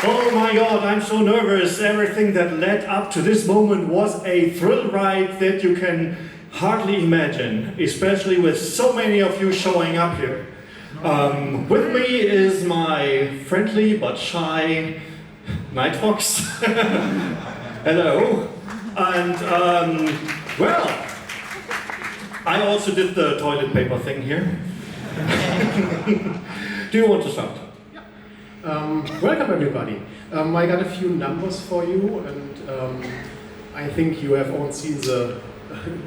Oh my God, I'm so nervous. Everything that led up to this moment was a thrill ride that you can hardly imagine, especially with so many of you showing up here. With me is my friendly but shy Nightfox. Hello. And Well, I also did the toilet paper thing here. Do you want to start? Welcome everybody. I got a few numbers for you, and I think you have all seen the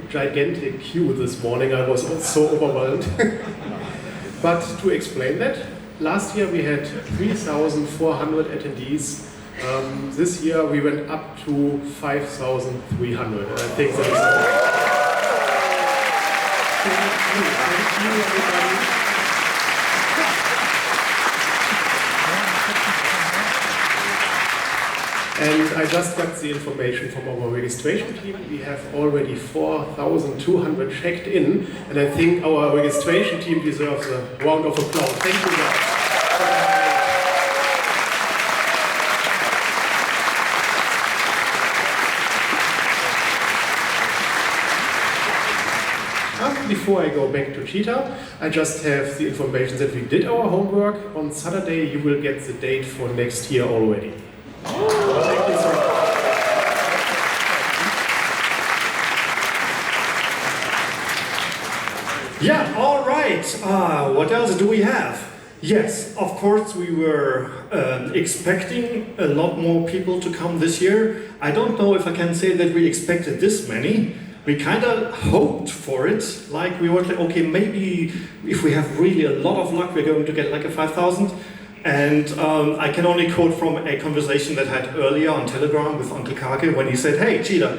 gigantic queue this morning. I was so overwhelmed. But to explain that, last year we had 3,400 attendees. This year we went up to 5,300. I think that is Thank you, everybody. And I just got the information from our registration team. We have already 4,200 checked in, and I think our registration team deserves a round of applause. Thank you guys. Before I go back to Cheetah, I just have the information that we did our homework. On Saturday, you will get the date for next year already. Thank you so much. Yeah, all right. What else do we have? Yes, of course, we were expecting a lot more people to come this year. I don't know if I can say that we expected this many. We kind of hoped for it, like we were like, okay, maybe if we have really a lot of luck, we're going to get like a 5,000. And I can only quote from a conversation that I had earlier on Telegram with Uncle Kake when he said, "Hey, Cheetah,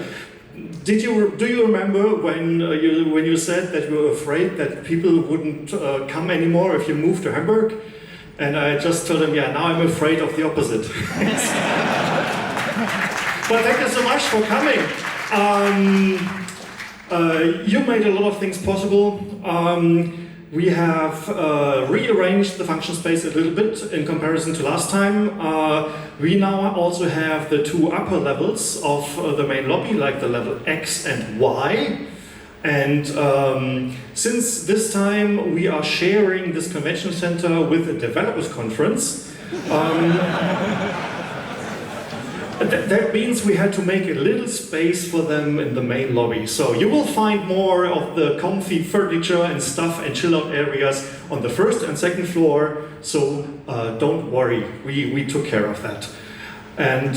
do you remember when you said that you were afraid that people wouldn't come anymore if you moved to Hamburg?" And I just told him, "Yeah, now I'm afraid of the opposite." But thank you so much for coming. You made a lot of things possible. We have rearranged the function space a little bit in comparison to last time. We now also have the two upper levels of the main lobby, like the level X and Y. And since this time we are sharing this convention center with a developers conference, that means we had to make a little space for them in the main lobby. So you will find more of the comfy furniture and stuff and chill out areas on the first and second floor. So don't worry, we took care of that. And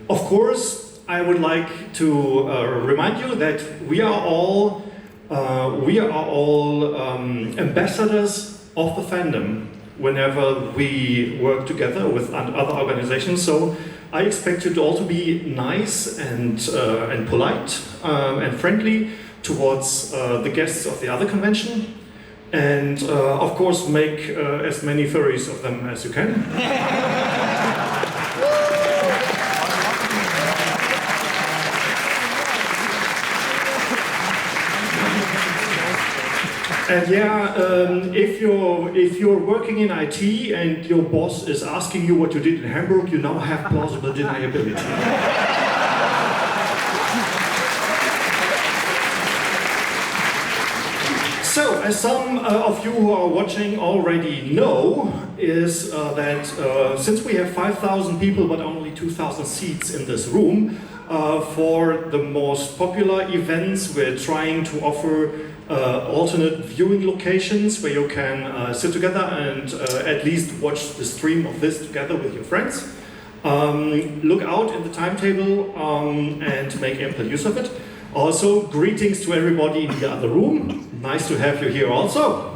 of course, I would like to remind you that we are all ambassadors of the fandom whenever we work together with other organizations. So I expect you to also be nice and polite and friendly towards the guests of the other convention, and of course make as many furries of them as you can. And yeah, if you're working in IT and your boss is asking you what you did in Hamburg, you now have plausible deniability. So, as some of you who are watching already know, is that since we have 5,000 people but only 2,000 seats in this room, for the most popular events, we're trying to offer alternate viewing locations where you can sit together and at least watch the stream of this together with your friends. Look out in the timetable and make ample use of it. Also, greetings to everybody in the other room. Nice to have you here also.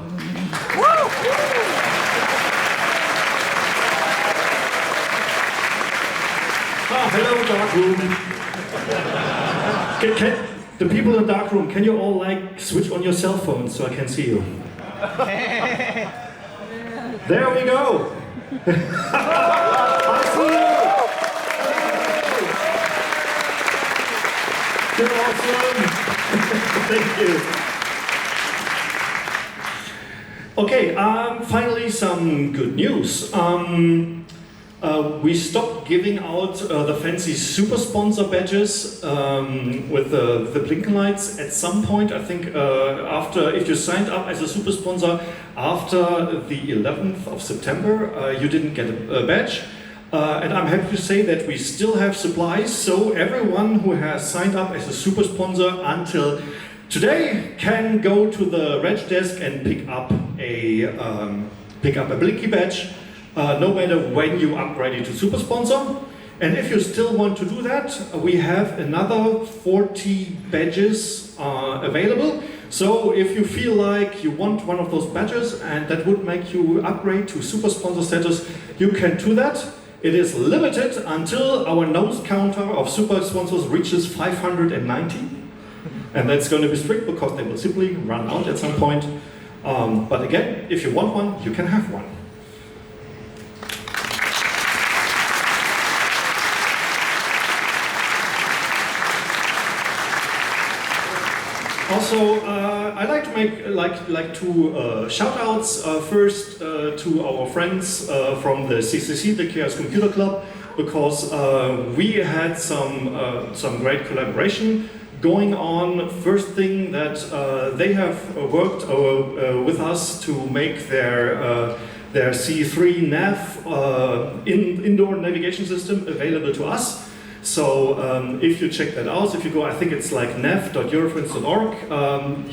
Hello, dark room. The people in the dark room, can you all like switch on your cell phones so I can see you? There we go. I see you. You're awesome. Thank you. Okay, finally some good news. We stopped giving out the fancy super sponsor badges with the blinking lights at some point. I think if you signed up as a super sponsor after the 11th of September, you didn't get a badge. And I'm happy to say that we still have supplies, so everyone who has signed up as a super sponsor until today can go to the reg desk and pick up a Blinky badge, no matter when you upgrade to super sponsor. And if you still want to do that, we have another 40 badges available. So if you feel like you want one of those badges and that would make you upgrade to super sponsor status, you can do that. It is limited until our nose counter of super sponsors reaches 590. And that's going to be strict because they will simply run out at some point. But again, if you want one, you can have one. Also, I'd like to make two shout-outs. First, to our friends from the CCC, the Chaos Computer Club, because we had some great collaboration going on. First thing that they have worked with us to make their C3 nav indoor navigation system available to us. So if you check that out, if you go, I think it's like nav.eurofurence.org,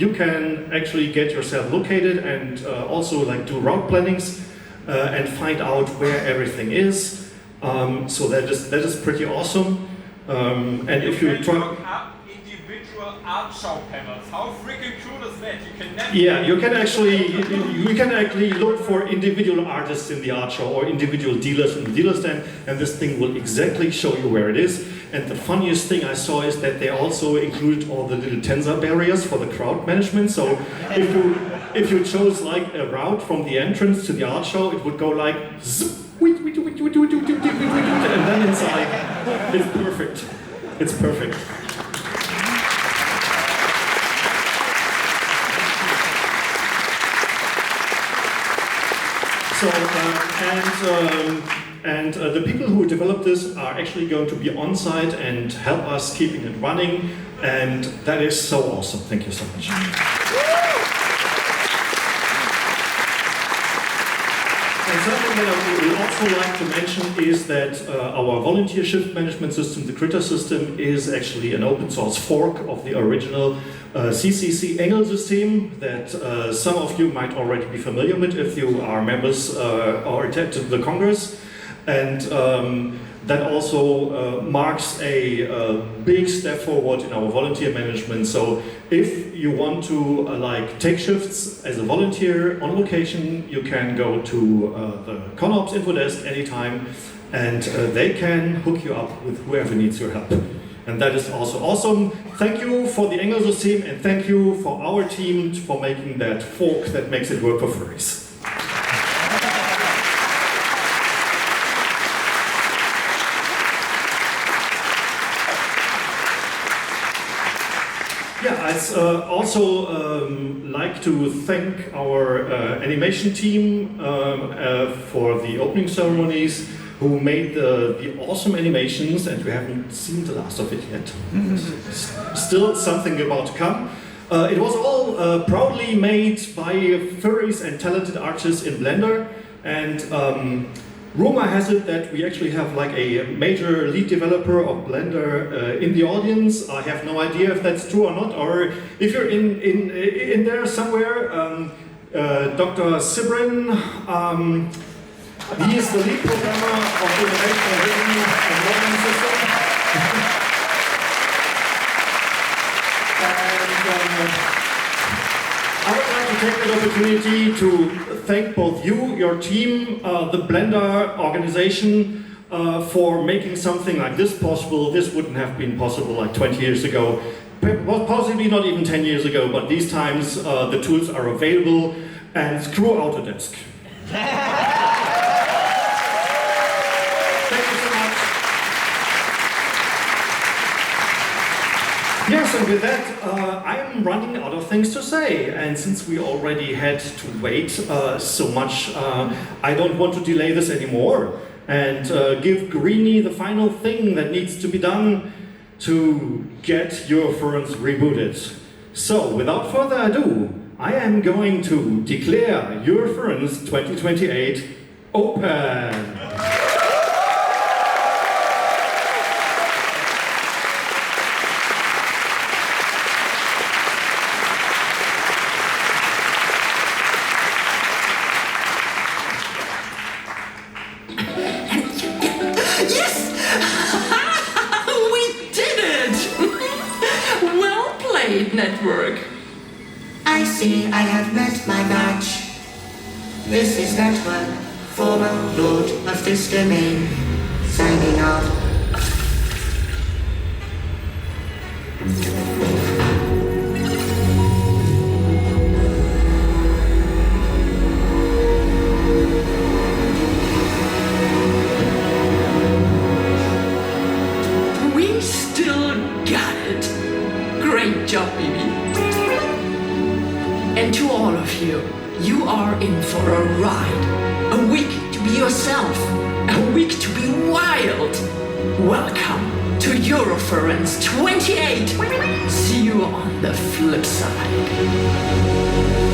you can actually get yourself located and also like do route plannings and find out where everything is. So that is pretty awesome. And if you try... individual art show panels. How freaking cool is that? You can never... Yeah, you can actually look for individual artists in the art show or individual dealers in the dealer stand, and this thing will exactly show you where it is. And the funniest thing I saw is that they also included all the little tensor barriers for the crowd management. So if you chose like a route from the entrance to the art show, it would go like zip, and then it's like, it's perfect. It's perfect. So, the people who developed this are actually going to be on site and help us keeping it running, and that is so awesome. Thank you so much. And something that I would also like to mention is that our volunteer shift management system, the Critter system, is actually an open source fork of the original CCC Engel system that some of you might already be familiar with if you are members or attended the Congress. And that also marks a big step forward in our volunteer management. So if you want to like take shifts as a volunteer on location, you can go to the Conops info desk anytime, and they can hook you up with whoever needs your help. And that is also awesome. Thank you for the Engels team, and thank you for our team for making that fork that makes it work for furries. Yeah, I'd also like to thank our animation team for the opening ceremonies, who made the awesome animations, and we haven't seen the last of it yet. Still something about to come. It was all proudly made by furries and talented artists in Blender, and rumor has it that we actually have like a major lead developer of Blender in the audience. I have no idea if that's true or not, or if you're in there somewhere, Dr. Sibrin. He is the lead programmer of the Innovation and Modeling System. And I would like to take that opportunity to thank both you, your team, the Blender organization, for making something like this possible. This wouldn't have been possible like 20 years ago, possibly not even 10 years ago, but these times the tools are available, and screw Autodesk. Yes, and with that, I'm running out of things to say. And since we already had to wait so much, I don't want to delay this anymore and give Greenie the final thing that needs to be done to get Eurofurence rebooted. So, without further ado, I am going to declare Eurofurence 2028 open. met my match. This is Network, former lord of this domain, signing off. We still got it. Great job, Bibi. And to all of you, you are in for a ride. A week to be yourself. A week to be wild. Welcome to Eurofurence 28. See you on the flip side.